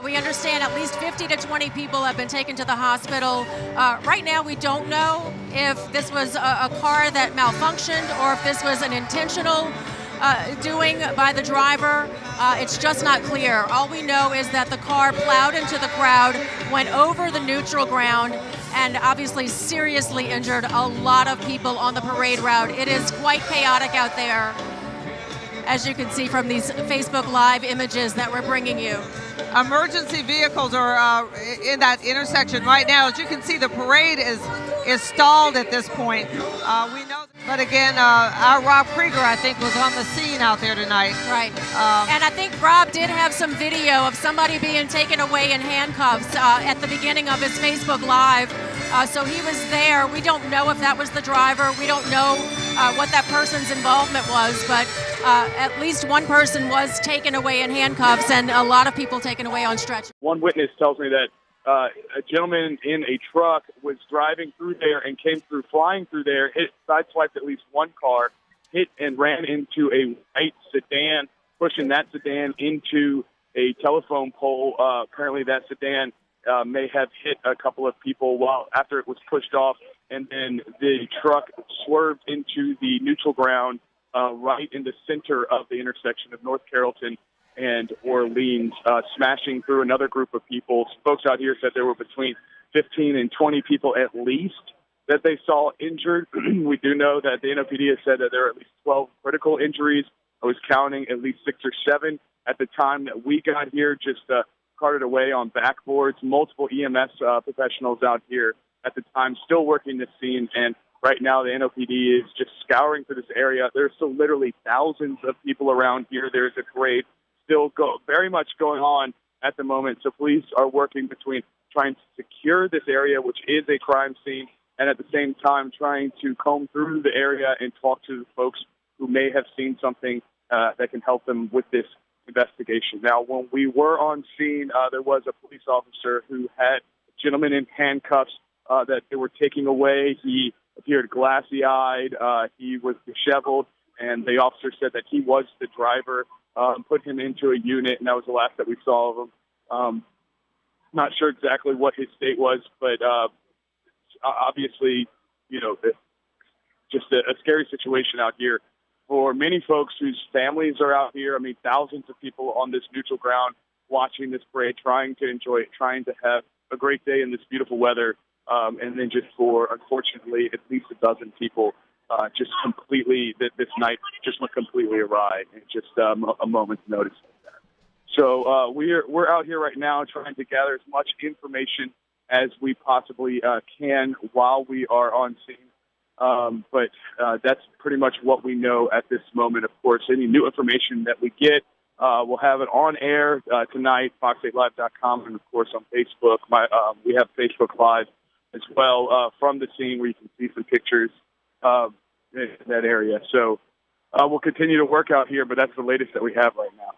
We understand at least 50 to 20 people have been taken to the hospital. Right now, we don't know if this was a car that malfunctioned or if this was an intentional doing by the driver. It's just not clear. All we know is that the car plowed into the crowd, went over the neutral ground, and obviously seriously injured a lot of people on the parade route. It is quite chaotic out there, as you can see from these Facebook Live images that we're bringing you. Emergency vehicles are in that intersection right now. As you can see, the parade is stalled at this point. We know, but again, our Rob Krieger, I think, was on the scene out there tonight. Right. And I think Rob did have some video of somebody being taken away in handcuffs at the beginning of his Facebook Live. So he was there. We don't know if that was the driver. We don't know what that person's involvement was, but at least one person was taken away in handcuffs and a lot of people taken away on stretchers. One witness tells me that a gentleman in a truck was driving through there and came through, flying through there, sideswiped at least one car, hit and ran into a white sedan, pushing that sedan into a telephone pole. Apparently that sedan may have hit a couple of people after it was pushed off, and then the truck swerved into the neutral ground right in the center of the intersection of North Carrollton and Orleans, smashing through another group of people. Folks out here said there were between 15 and 20 people at least that they saw injured. We do know that the NOPD has said that there are at least 12 critical injuries. I was counting at least 6 or 7 at the time that we got here, just carted away on backboards. Multiple EMS professionals out here at the time still working the scene, and right now the NOPD is just scouring through this area. There's still literally thousands of people around here. There's a parade still very much going on at the moment, so police are working between trying to secure this area, which is a crime scene, and at the same time trying to comb through the area and talk to the folks who may have seen something that can help them with this investigation. Now, when we were on scene, there was a police officer who had a gentleman in handcuffs that they were taking away. He appeared glassy-eyed. He was disheveled, and the officer said that he was the driver, put him into a unit, and that was the last that we saw of him. Not sure exactly what his state was, but obviously, just a scary situation out here for many folks whose families are out here. I mean, thousands of people on this neutral ground watching this parade, trying to enjoy it, trying to have a great day in this beautiful weather. And then just for, unfortunately, at least a dozen people just completely, this night just went completely awry in just a moment's notice like that. So we're out here right now trying to gather as much information as we possibly can while we are on scene. But that's pretty much what we know at this moment. Of course, any new information that we get, we'll have it on air tonight, fox8live.com, and of course on Facebook. We have Facebook Live as well from the scene where you can see some pictures of that area. So we'll continue to work out here, but that's the latest that we have right now.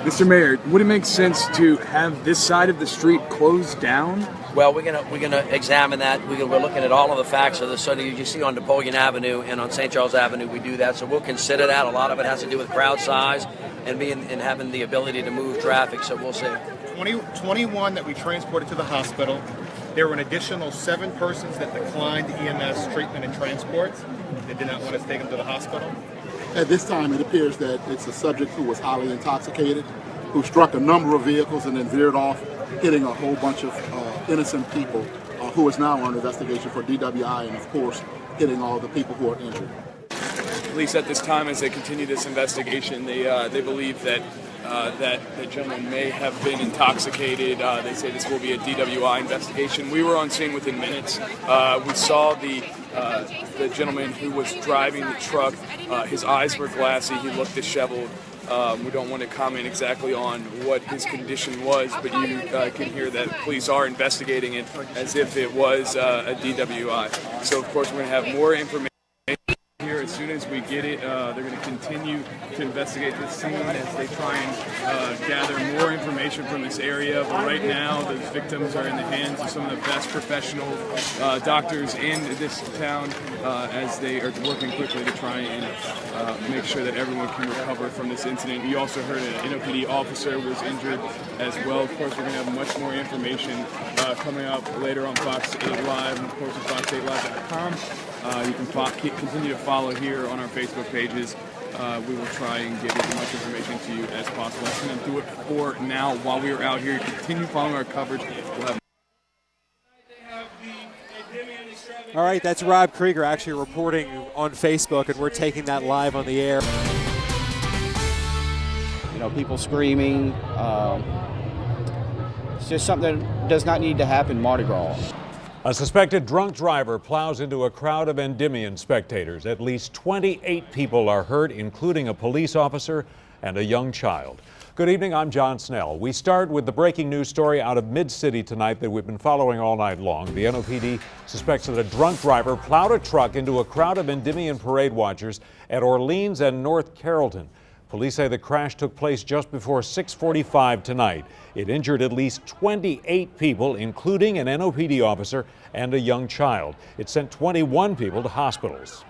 Mr. Mayor, would it make sense to have this side of the street closed down? Well, we're gonna examine that. We're looking at all of the facts of this. So you see on Napoleon Avenue and on St. Charles Avenue, we do that. So we'll consider that. A lot of it has to do with crowd size and having the ability to move traffic. So we'll see. 21 that we transported to the hospital. There were an additional 7 persons that declined EMS treatment and transport. They did not want us to take them to the hospital. At this time, it appears that it's a subject who was highly intoxicated, who struck a number of vehicles and then veered off, hitting a whole bunch of innocent people, who is now under investigation for DWI and, of course, hitting all the people who are injured. At least at this time, as they continue this investigation, they believe that the gentleman may have been intoxicated. They say this will be a DWI investigation. We were on scene within minutes. We saw the gentleman who was driving the truck. His eyes were glassy. He looked disheveled. We don't want to comment exactly on what his condition was, but you can hear that police are investigating it as if it was a DWI. So, of course, we're going to have more information here as soon as we get it, they're going to continue to investigate this scene as they try and gather more information from this area. But right now, the victims are in the hands of some of the best professional doctors in this town as they are working quickly to try and make sure that everyone can recover from this incident. You also heard an NOPD officer was injured as well. Of course, we're going to have much more information coming up later on Fox 8 Live and, of course, at fox8live.com. You can continue to follow here on our Facebook pages. We will try and get as much information to you as possible. That's going to do it for now. While we are out here, continue following our coverage. We'll have All right, that's Rob Krieger actually reporting on Facebook, and we're taking that live on the air. You know, people screaming. It's just something that does not need to happen Mardi Gras. A suspected drunk driver plows into a crowd of Endymion spectators. At least 28 people are hurt, including a police officer and a young child. Good evening, I'm John Snell. We start with the breaking news story out of Mid-City tonight that we've been following all night long. The NOPD suspects that a drunk driver plowed a truck into a crowd of Endymion parade watchers at Orleans and North Carrollton. Police say the crash took place just before 6:45 tonight. It injured at least 28 people, including an NOPD officer and a young child. It sent 21 people to hospitals.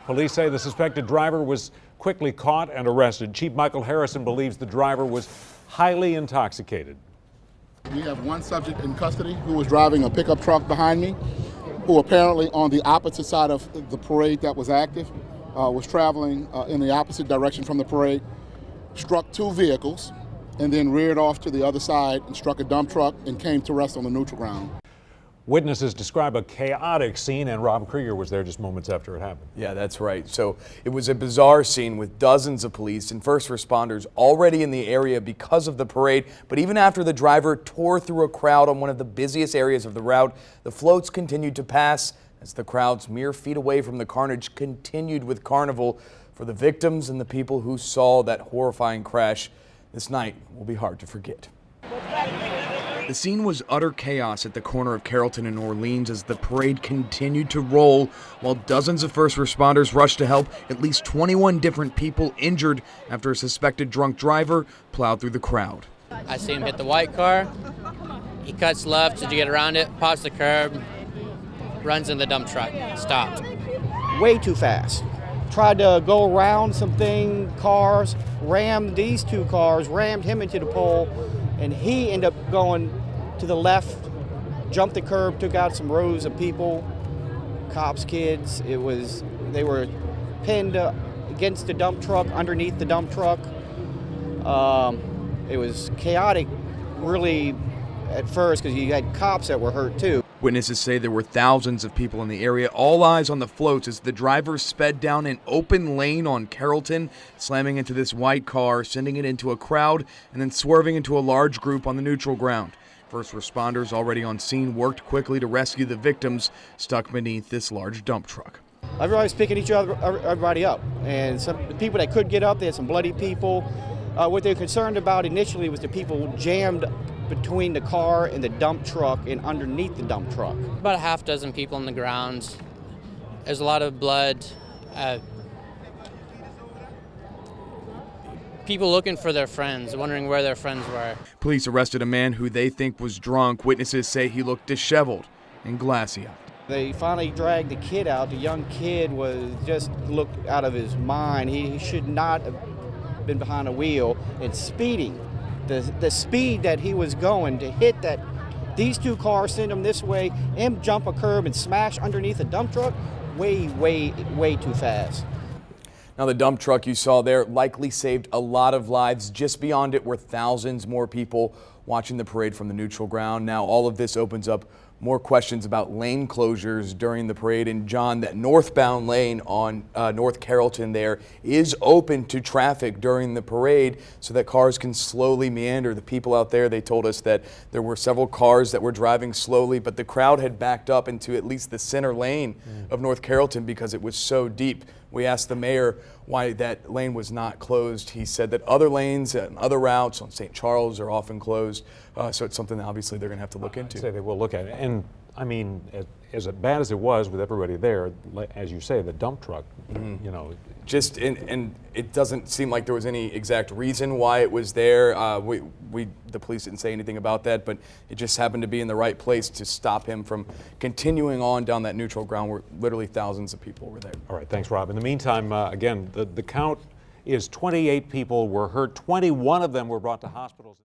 Police say the suspected driver was quickly caught and arrested. Chief Michael Harrison believes the driver was highly intoxicated. We have one subject in custody who was driving a pickup truck behind me, who apparently on the opposite side of the parade that was active, was traveling in the opposite direction from the parade, struck two vehicles, and then reared off to the other side and struck a dump truck and came to rest on the neutral ground. Witnesses describe a chaotic scene, and Rob Krieger was there just moments after it happened. Yeah, that's right. So it was a bizarre scene with dozens of police and first responders already in the area because of the parade. But even after the driver tore through a crowd on one of the busiest areas of the route, the floats continued to pass as the crowds mere feet away from the carnage continued with carnival for the victims and the people who saw that horrifying crash. This night will be hard to forget. The scene was utter chaos at the corner of Carrollton and Orleans as the parade continued to roll while dozens of first responders rushed to help. At least 21 different people injured after a suspected drunk driver plowed through the crowd. I see him hit the white car. He cuts left to get around it, pops the curb, runs in the dump truck, stopped. Way too fast. Tried to go around cars, rammed these two cars, rammed him into the pole, and he ended up going to the left, jumped the curb, took out some rows of people, cops, kids. They were pinned against the dump truck, underneath the dump truck. It was chaotic, really, at first, because you had cops that were hurt too. Witnesses say there were thousands of people in the area, all eyes on the floats as the driver sped down an open lane on Carrollton, slamming into this white car, sending it into a crowd, and then swerving into a large group on the neutral ground. First responders already on scene worked quickly to rescue the victims stuck beneath this large dump truck. Everybody's picking everybody up, and the people that could get up, they had some bloody people. What they're concerned about initially was the people jammed between the car and the dump truck and underneath the dump truck. About a half dozen people on the ground. There's a lot of blood. People looking for their friends, wondering where their friends were. Police arrested a man who they think was drunk. Witnesses say he looked disheveled and glassy-eyed. They finally dragged the kid out. The young kid just looked out of his mind. He should not have been behind a wheel and speeding. The speed that he was going to hit these two cars, send him this way, him jump a curb and smash underneath a dump truck, way too fast. Now the dump truck you saw there likely saved a lot of lives. Just beyond it were thousands more people watching the parade from the neutral ground. Now all of this opens up more questions about lane closures during the parade. And John, that northbound lane on North Carrollton there is open to traffic during the parade so that cars can slowly meander. The people out there, they told us that there were several cars that were driving slowly, but the crowd had backed up into at least the center lane of North Carrollton because it was so deep. We asked the mayor why that lane was not closed. He said that other lanes and other routes on St. Charles are often closed. So it's something that obviously they're going to have to look into. I'd say they will look at it. And I mean, as bad as it was with everybody there, as you say, the dump truck, you know. Just, and it doesn't seem like there was any exact reason why it was there. The police didn't say anything about that, but it just happened to be in the right place to stop him from continuing on down that neutral ground where literally thousands of people were there. All right, thanks, Rob. In the meantime, again, the count is 28 people were hurt. 21 of them were brought to hospitals.